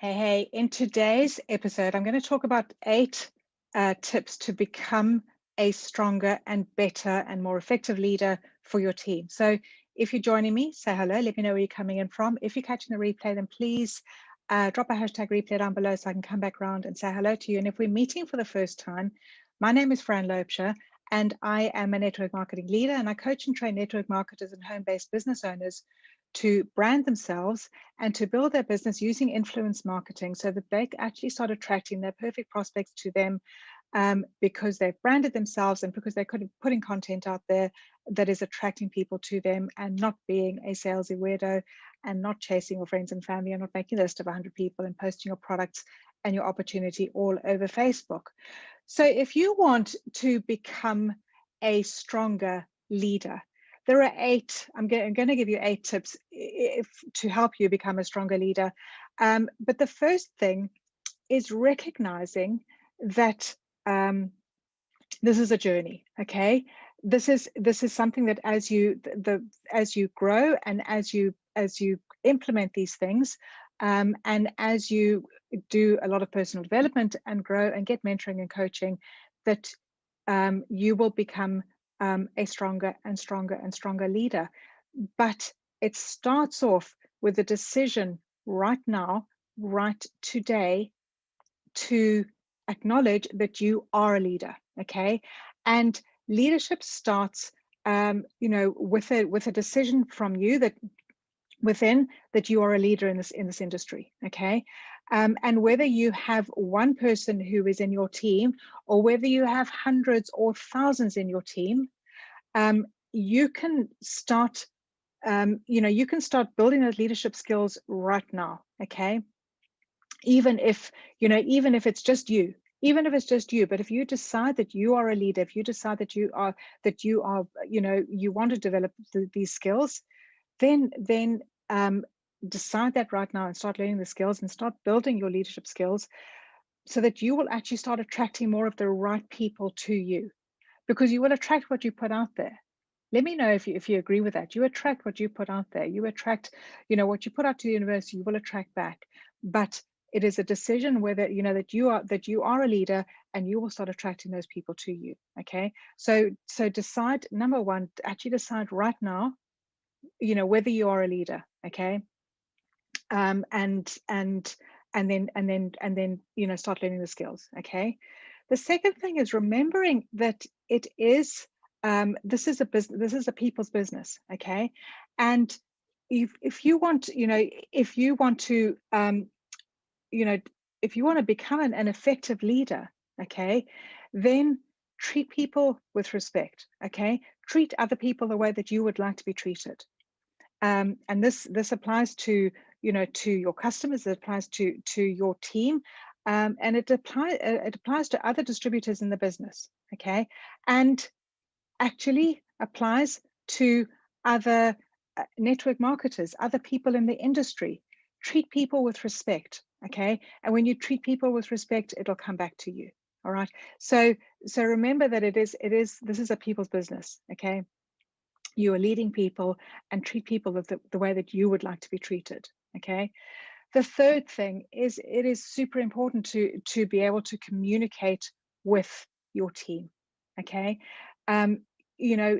Hey, in today's episode, I'm going to talk about eight tips to become a stronger and better and more effective leader for your team. So, if you're joining me, say hello, let me know where you're coming in from. If you're catching the replay, then please drop a hashtag replay down below so I can come back around and say hello to you. And if we're meeting for the first time, my name is Fran Loubser, and I am a network marketing leader, and I coach and train network marketers and home based business owners to brand themselves and to build their business using influence marketing so that they actually start attracting their perfect prospects to them, because they've branded themselves and because they're putting content out there that is attracting people to them, and not being a salesy weirdo and not chasing your friends and family and not making a list of 100 people and posting your products and your opportunity all over Facebook. So if you want to become a stronger leader, there are eight. I'm going to give you 8 tips to help you become a stronger leader. But the first thing is recognizing that this is a journey. Okay, this is something that as you grow and as you implement these things, and as you do a lot of personal development and grow and get mentoring and coaching, that you will become a stronger and stronger and stronger leader. But it starts off with a decision right now, right today, to acknowledge that you are a leader. Okay, and leadership starts, with a decision from you that within that you are a leader in this industry. Okay, and whether you have one person who is in your team or whether you have hundreds or thousands in your team, you can start you can start building those leadership skills right now. Okay, even if it's just you, but if you decide that you are a leader, if you decide that you are you want to develop these skills, then decide that right now and start learning the skills and start building your leadership skills so that you will actually start attracting more of the right people to you, because you will attract what you put out there. Let me know if you agree with that. You attract what you put out there. You attract, what you put out to the universe, you will attract back. But it is a decision whether that you are a leader, and you will start attracting those people to you. Okay. So decide, number one, actually decide right now, whether you are a leader. Okay. And then start learning the skills. Okay. The second thing is remembering that it is this is a business, this is a people's business. Okay. And if you want, if you want to you know if you want to become an effective leader, okay, then treat people with respect. Okay, treat other people the way that you would like to be treated. And this applies to, to your customers, it applies to your team, and it applies to other distributors in the business. Okay, and actually applies to other network marketers, other people in the industry. Treat people with respect. Okay, and when you treat people with respect, it'll come back to you. All right. So remember that this is a people's business. Okay, you are leading people, and treat people the way that you would like to be treated. Okay. The third thing is, it is super important to be able to communicate with your team. Okay. um, you know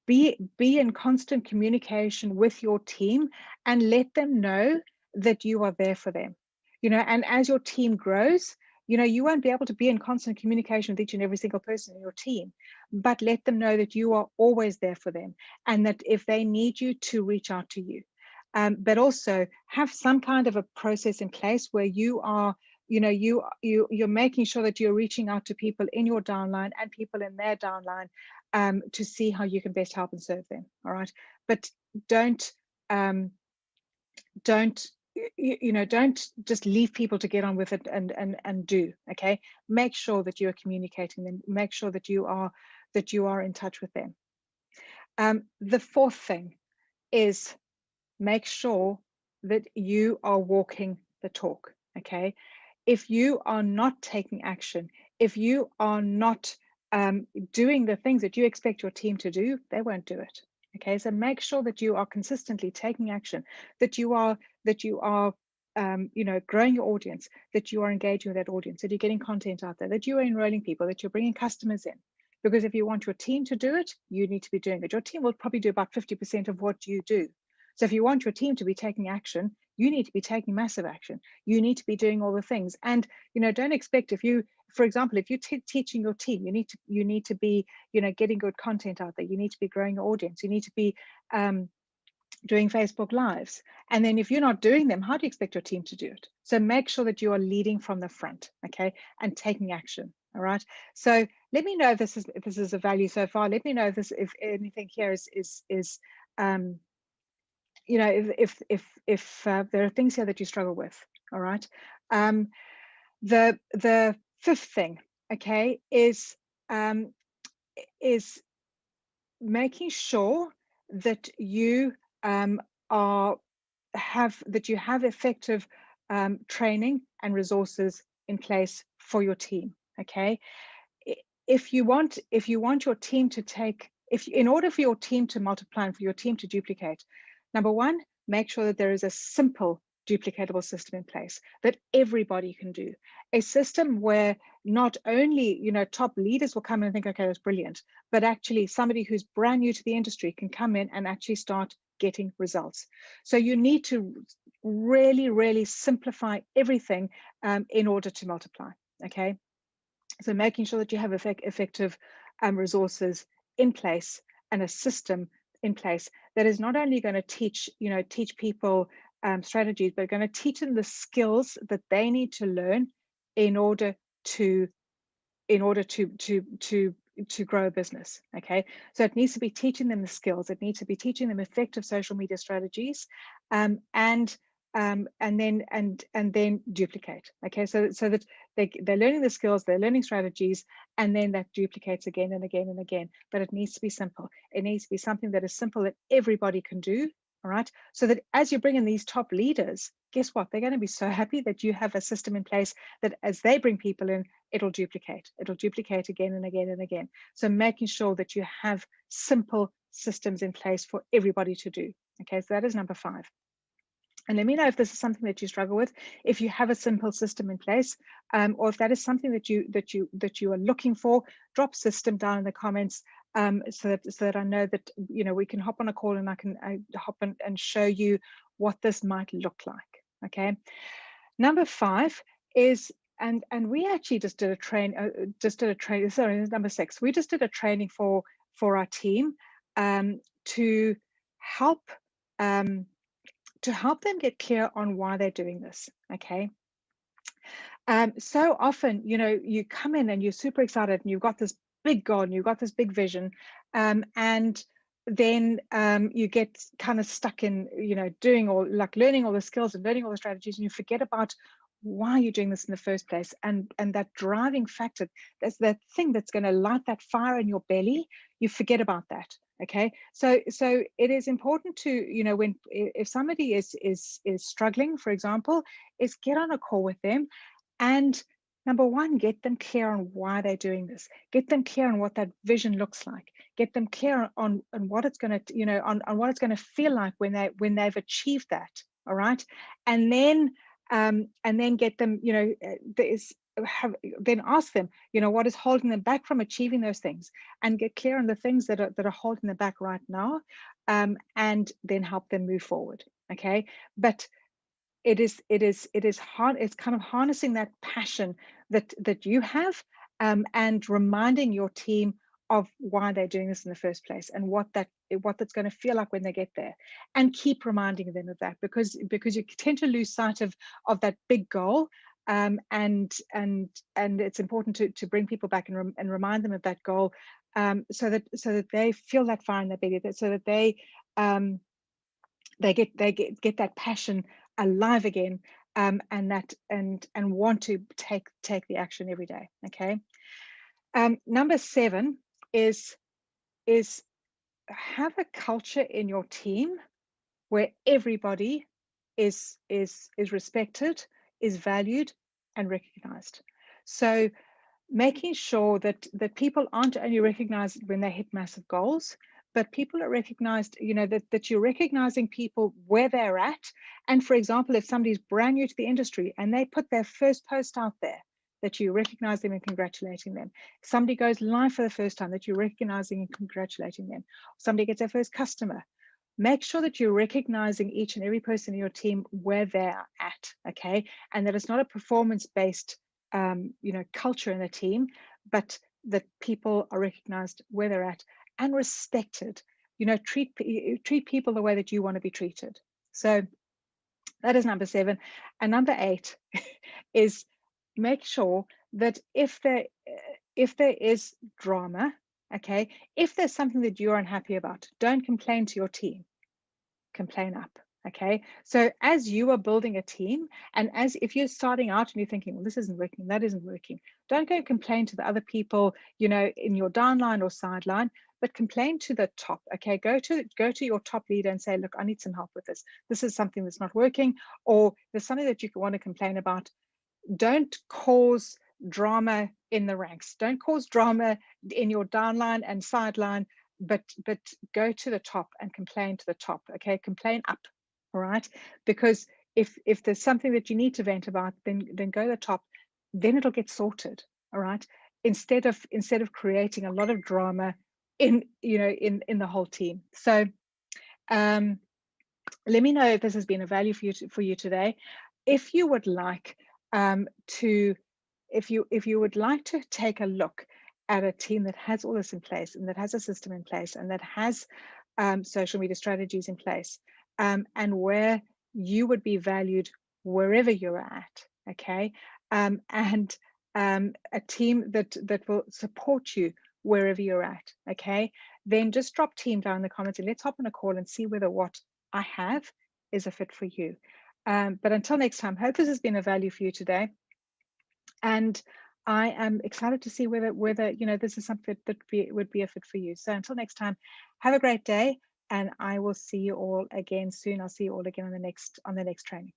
be in constant communication with your team, and let them know that you are there for them. And as your team grows, you won't be able to be in constant communication with each and every single person in your team, but let them know that you are always there for them, and that if they need you, to reach out to you. But also have some kind of a process in place where you are, you're making sure that you're reaching out to people in your downline and people in their downline, to see how you can best help and serve them. All right. But don't um, don't don't just leave people to get on with it and do. Okay, make sure that you are communicating them, make sure that you are in touch with them. The fourth thing is, make sure that you are walking the talk. Okay, if you are not taking action, if you are not doing the things that you expect your team to do, they won't do it. Okay, so make sure that you are consistently taking action, that you are growing your audience, that you are engaging with that audience, that you're getting content out there, that you are enrolling people, that you're bringing customers in. Because if you want your team to do it, you need to be doing it. Your team will probably do about 50% of what you do. So if you want your team to be taking action, you need to be taking massive action. You need to be doing all the things. And, don't expect, if you, for example, if you're teaching your team, you need to be, getting good content out there. You need to be growing your audience. You need to be doing Facebook Lives. And then if you're not doing them, how do you expect your team to do it? So make sure that you are leading from the front, okay, and taking action. All right. So let me know if this is a value so far. Let me know if anything here is if there are things here that you struggle with. All right. The fifth thing, okay, is making sure that you have effective training and resources in place for your team. Okay, if you want your team to in order for your team to multiply and for your team to duplicate, number one, make sure that there is a simple duplicatable system in place that everybody can do. A system where not only top leaders will come in and think, okay, that's brilliant, but actually somebody who's brand new to the industry can come in and actually start getting results. So you need to really, really simplify everything in order to multiply. Okay, so making sure that you have effective resources in place and a system in place that is not only going to teach people strategies, but going to teach them the skills that they need to learn in order to grow a business. Okay, so it needs to be teaching them the skills. It needs to be teaching them effective social media strategies, and then duplicate. Okay, so that they're learning the skills, they're learning strategies, and then that duplicates again and again and again. But it needs to be simple. It needs to be something that is simple that everybody can do. All right, so that as you bring in these top leaders, guess what? They're going to be so happy that you have a system in place that as they bring people in, it'll duplicate again and again and again. So making sure that you have simple systems in place for everybody to do. Okay, so that is number 5. And let me know if this is something that you struggle with, if you have a simple system in place, or if that is something that you are looking for. Drop system down in the comments, so that I know that we can hop on a call and I can hop on and show you what this might look like. Okay. Number 5 is, and we actually just did a training. Sorry, number 6. We just did a training for our team to help them get clear on why they're doing this. Okay. So often, you come in and you're super excited and you've got this big goal and you've got this big vision, and then you get kind of stuck in, doing all, like learning all the skills and learning all the strategies, and you forget about why you're doing this in the first place, and that driving factor, that's that thing that's going to light that fire in your belly. You forget about that. Okay, so it is important to, when if somebody is struggling, for example, is get on a call with them and, number 1, get them clear on why they're doing this. Get them clear on what that vision looks like. Get them clear on what it's going to, on what it's going to feel like when they've achieved that. All right, and then get them, then ask them, what is holding them back from achieving those things, and get clear on the things that are holding them back right now, and then help them move forward. Okay, but it is hard. It's kind of harnessing that passion that you have, and reminding your team of why they're doing this in the first place, and what that's going to feel like when they get there, and keep reminding them of that, because you tend to lose sight of that big goal, and it's important to bring people back and remind them of that goal, so that they feel that fire in their belly, so that they get that passion alive again, and want to take the action every day. Okay. Number 7 is have a culture in your team where everybody is respected, is valued, and recognized. So making sure that people aren't only recognized when they hit massive goals, but people are recognized, that you're recognizing people where they're at. And for example, if somebody's brand new to the industry and they put their first post out there, that you recognize them and congratulating them. If somebody goes live for the first time, that you're recognizing and congratulating them. Somebody gets their first customer. Make sure that you're recognizing each and every person in your team where they're at, okay? And that it's not a performance-based, culture in the team, but that people are recognized where they're at and respected. Treat people the way that you want to be treated. So that is number 7. And number 8 is make sure that if there is drama, okay, if there's something that you're unhappy about, don't complain to your team, complain up. Okay, so as you are building a team, and as if you're starting out and you're thinking, well, this isn't working, that isn't working, don't go and complain to the other people, in your downline or sideline, but complain to the top. Okay, go to your top leader and say, look, I need some help with this. This is something that's not working, or there's something that you want to complain about. Don't cause drama in the ranks. Don't cause drama in your downline and sideline, but go to the top and complain to the top. Okay, complain up. All right, because if there's something that you need to vent about, then go to the top. Then it'll get sorted. All right, instead of creating a lot of drama in the whole team. So let me know if this has been a value for you today. If you would like if you would like to take a look at a team that has all this in place and that has a system in place and that has social media strategies in place, and where you would be valued wherever you're at, okay, and a team that will support you wherever you're at, okay, then just drop team down in the comments and let's hop on a call and see whether what I have is a fit for you. But until next time, hope this has been a value for you today. And I am excited to see whether this is something that would be a fit for you. So until next time, have a great day, and I will see you all again soon. I'll see you all again on the next training.